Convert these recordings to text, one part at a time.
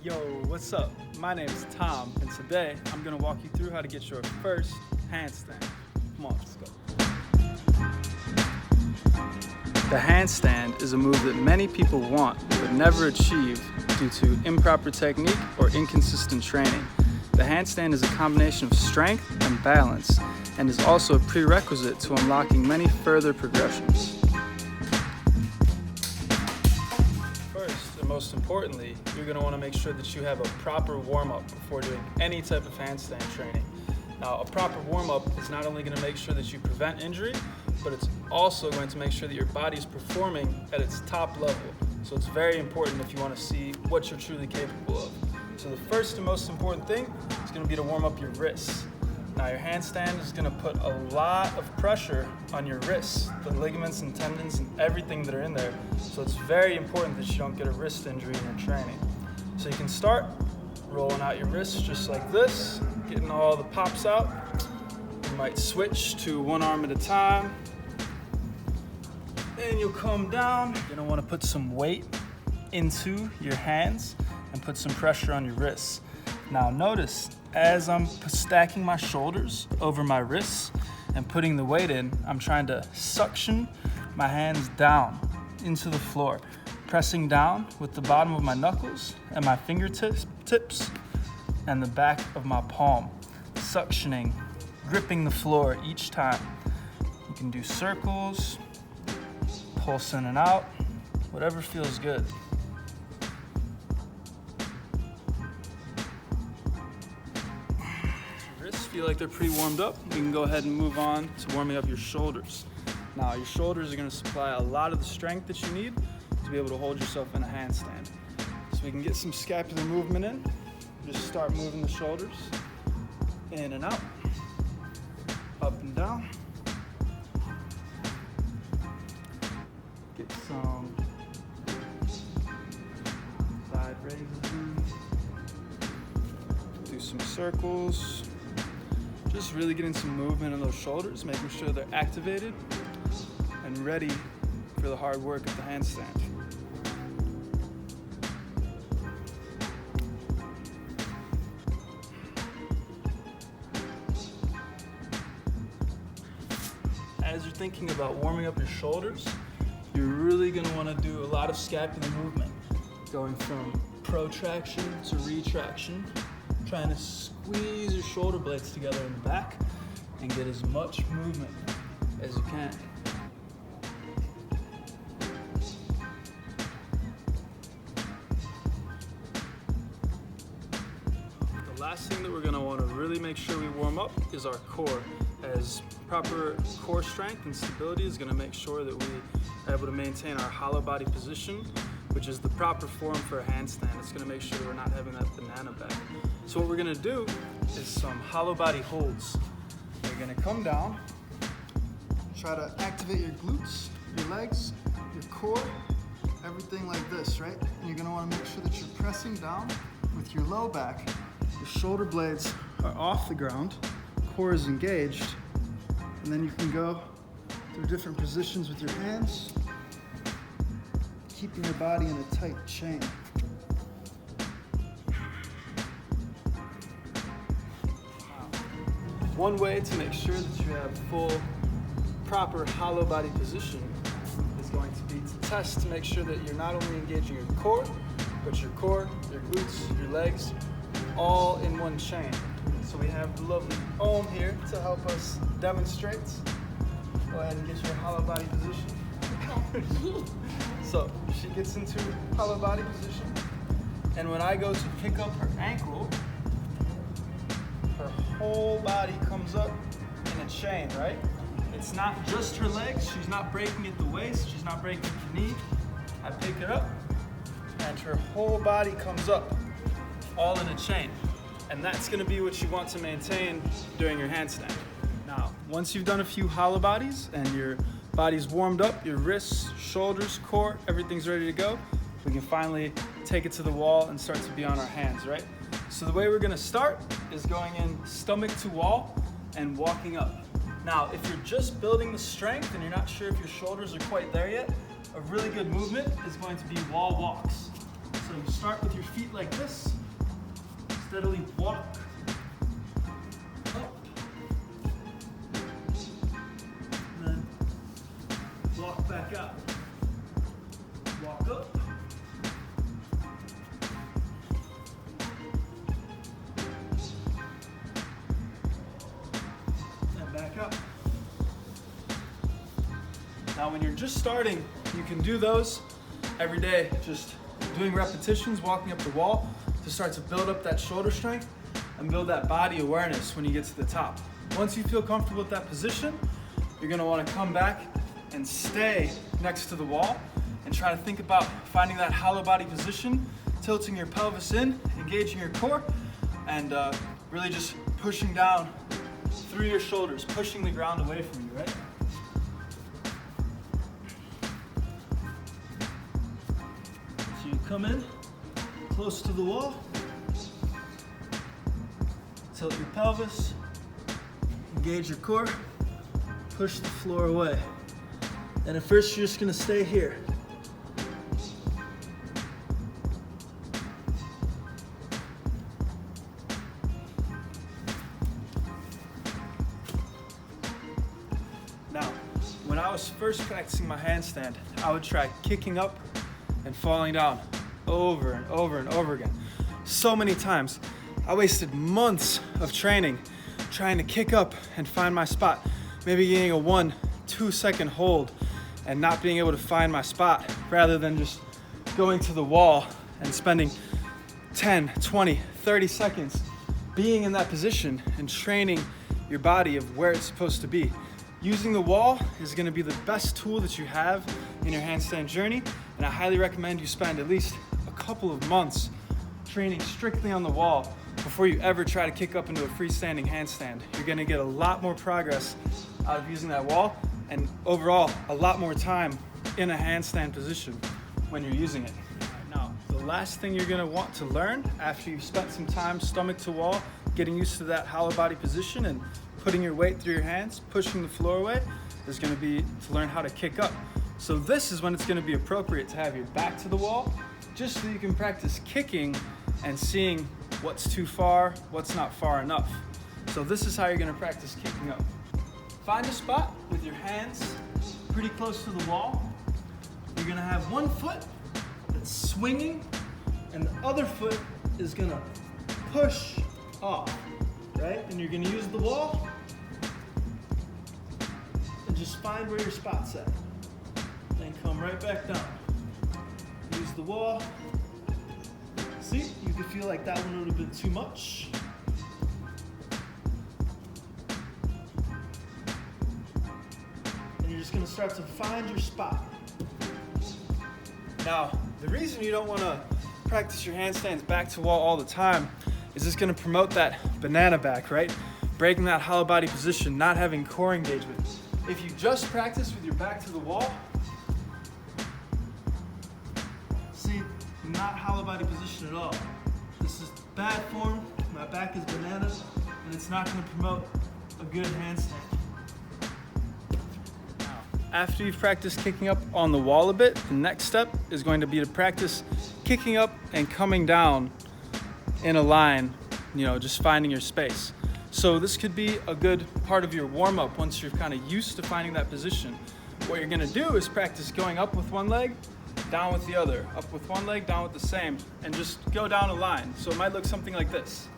Yo, what's up? My name is Tom, and today I'm gonna walk you through how to get your first handstand. Come on, let's go. The handstand is a move that many people want but never achieve due to improper technique or inconsistent training. The handstand is a combination of strength and balance and is also a prerequisite to unlocking many further progressions. First, and most importantly, you're going to want to make sure that you have a proper warm-up before doing any type of handstand training. Now, a proper warm-up is not only going to make sure that you prevent injury, but it's also going to make sure that your body is performing at its top level. So it's very important if you want to see what you're truly capable of. So the first and most important thing is going to be to warm up your wrists. Now, your handstand is going to put a lot of pressure on your wrists, the ligaments and tendons and everything that are in there. So it's very important that you don't get a wrist injury in your training. So you can start rolling out your wrists just like this, getting all the pops out. You might switch to one arm at a time. And you'll come down. You're gonna wanna put some weight into your hands and put some pressure on your wrists. Now notice, as I'm stacking my shoulders over my wrists and putting the weight in, I'm trying to suction my hands down into the floor, pressing down with the bottom of my knuckles and my fingertips and the back of my palm, suctioning, gripping the floor each time. You can do circles, pulse in and out, whatever feels good. Wrists feel like they're pre-warmed up. We can go ahead and move on to warming up your shoulders. Now, your shoulders are going to supply a lot of the strength that you need to be able to hold yourself in a handstand. So we can get some scapular movement in. Just start moving the shoulders in and out, up and down. Get some side raises in. Do some circles. Just really getting some movement in those shoulders, making sure they're activated and ready for the hard work of the handstand. As you're thinking about warming up your shoulders, you're really going to want to do a lot of scapular movement, going from protraction to retraction, trying to squeeze your shoulder blades together in the back and get as much movement as you can. The last thing that we're going to want to really make sure we warm up is our core, as proper core strength and stability is going to make sure that we are able to maintain our hollow body position, which is the proper form for a handstand. It's going to make sure we're not having that banana back. So what we're going to do is some hollow body holds. You're going to come down, try to activate your glutes, your legs, your core, everything like this, right? And you're going to want to make sure that you're pressing down with your low back. Your shoulder blades are off the ground, core is engaged, and then you can go through different positions with your hands, keeping your body in a tight chain. One way to make sure that you have full, proper hollow body position is going to be to test to make sure that you're not only engaging your core, but your glutes, your legs, all in one chain. So we have the lovely Om here to help us demonstrate. Go ahead and get your hollow body position. So she gets into hollow body position, and when I go to pick up her ankle, her whole body comes up in a chain, right? It's not just her legs. She's not breaking at the waist. She's not breaking at the knee. I pick it up, and her whole body comes up, all in a chain. And that's gonna be what you want to maintain during your handstand. Now, once you've done a few hollow bodies and your body's warmed up, your wrists, shoulders, core, everything's ready to go, we can finally take it to the wall and start to be on our hands, right? So the way we're gonna start is going in stomach to wall and walking up. Now, if you're just building the strength and you're not sure if your shoulders are quite there yet, a really good movement is going to be wall walks. So you start with your feet like this, steadily walk up, and then walk back out. Walk up, and back up. Now when you're just starting, you can do those every day, just doing repetitions, walking up the wall to start to build up that shoulder strength and build that body awareness when you get to the top. Once you feel comfortable with that position, you're gonna wanna come back and stay next to the wall and try to think about finding that hollow body position, tilting your pelvis in, engaging your core, and really just pushing down through your shoulders, pushing the ground away from you, right? So you come in close to the wall, tilt your pelvis, engage your core, push the floor away. And at first you're just gonna stay here. Now, when I was first practicing my handstand, I would try kicking up and falling down over and over and over again. So many times. I wasted months of training trying to kick up and find my spot. Maybe getting a 1-2 second hold and not being able to find my spot, rather than just going to the wall and spending 10, 20, 30 seconds being in that position and training your body of where it's supposed to be. Using the wall is gonna be the best tool that you have in your handstand journey, and I highly recommend you spend at least a couple of months training strictly on the wall before you ever try to kick up into a freestanding handstand. You're gonna get a lot more progress out of using that wall, and overall, a lot more time in a handstand position when you're using it. Now, the last thing you're gonna want to learn after you've spent some time stomach to wall, getting used to that hollow body position and putting your weight through your hands, pushing the floor away, is gonna be to learn how to kick up. So this is when it's gonna be appropriate to have your back to the wall, just so you can practice kicking and seeing what's too far, what's not far enough. So this is how you're gonna practice kicking up. Find a spot with your hands pretty close to the wall. You're gonna have one foot that's swinging and the other foot is gonna push off, right? And you're gonna use the wall and just find where your spot's at. Then come right back down. Use the wall. See, you can feel like that one would have been too much. And you're just gonna start to find your spot. Now, the reason you don't wanna practice your handstands back to wall all the time is it's gonna promote that banana back, right? Breaking that hollow body position, not having core engagement. If you just practice with your back to the wall, see, not hollow body position at all. This is bad form, my back is banana, and it's not gonna promote a good handstand. after you've practiced kicking up on the wall a bit, the next step is going to be to practice kicking up and coming down in a line, just finding your space. So this could be a good part of your warm-up once you're kind of used to finding that position. What you're gonna do is practice going up with one leg, down with the other, up with one leg, down with the same, and just go down a line. So it might look something like this.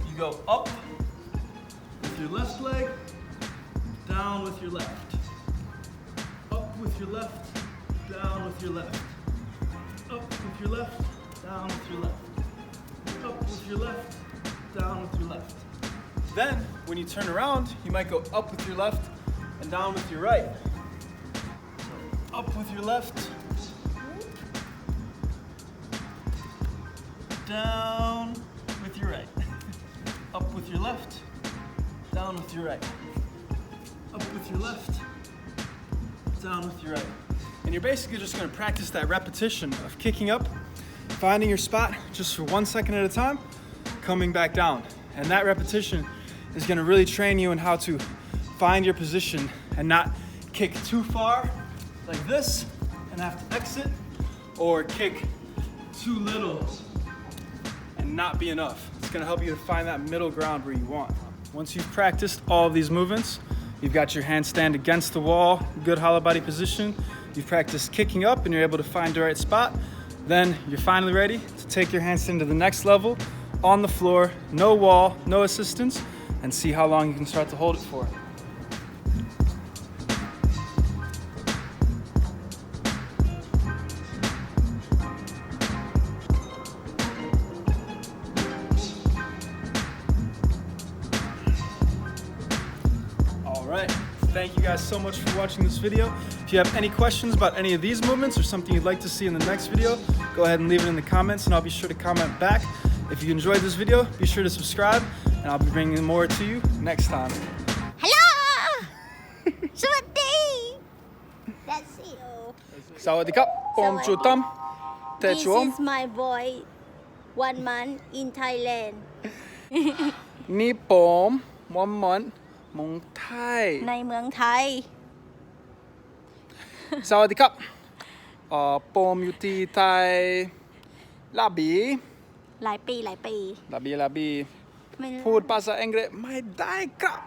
You go up with your left leg, down with your left. Up with your left, down with your left. Up with your left, down with your left. Up with your left, down with your left. Then, when you turn around, you might go up with your left and down with your right. So, up with your left, down with your right. Up with your left, down with your right. Up with your left, down with your right. And you're basically just going to practice that repetition of kicking up, finding your spot just for 1 second at a time, coming back down. And that repetition is going to really train you in how to find your position and not kick too far like this and have to exit, or kick too little and not be enough. It's going to help you to find that middle ground where you want. Once you've practiced all of these movements, you've got your handstand against the wall, good hollow body position. You've practiced kicking up and you're able to find the right spot. Then you're finally ready to take your handstand to the next level on the floor, no wall, no assistance, and see how long you can start to hold it for. Alright, thank you guys so much for watching this video. If you have any questions about any of these movements or something you'd like to see in the next video, go ahead and leave it in the comments and I'll be sure to comment back. If you enjoyed this video, be sure to subscribe and I'll be bringing more to you next time. Hello! สวัสดี That's it. สวัสดีครับผมจูตัมเต This ชวม is my boy 1 month in Thailand นี่ผมมอมมอนมงไทย ในเมืองไทย สวัสดีครับผมอยู่ที่ไทยลาบี หลายปี ลาบี ไม่รู้ พูดภาษาอังกฤษไม่ได้ครับ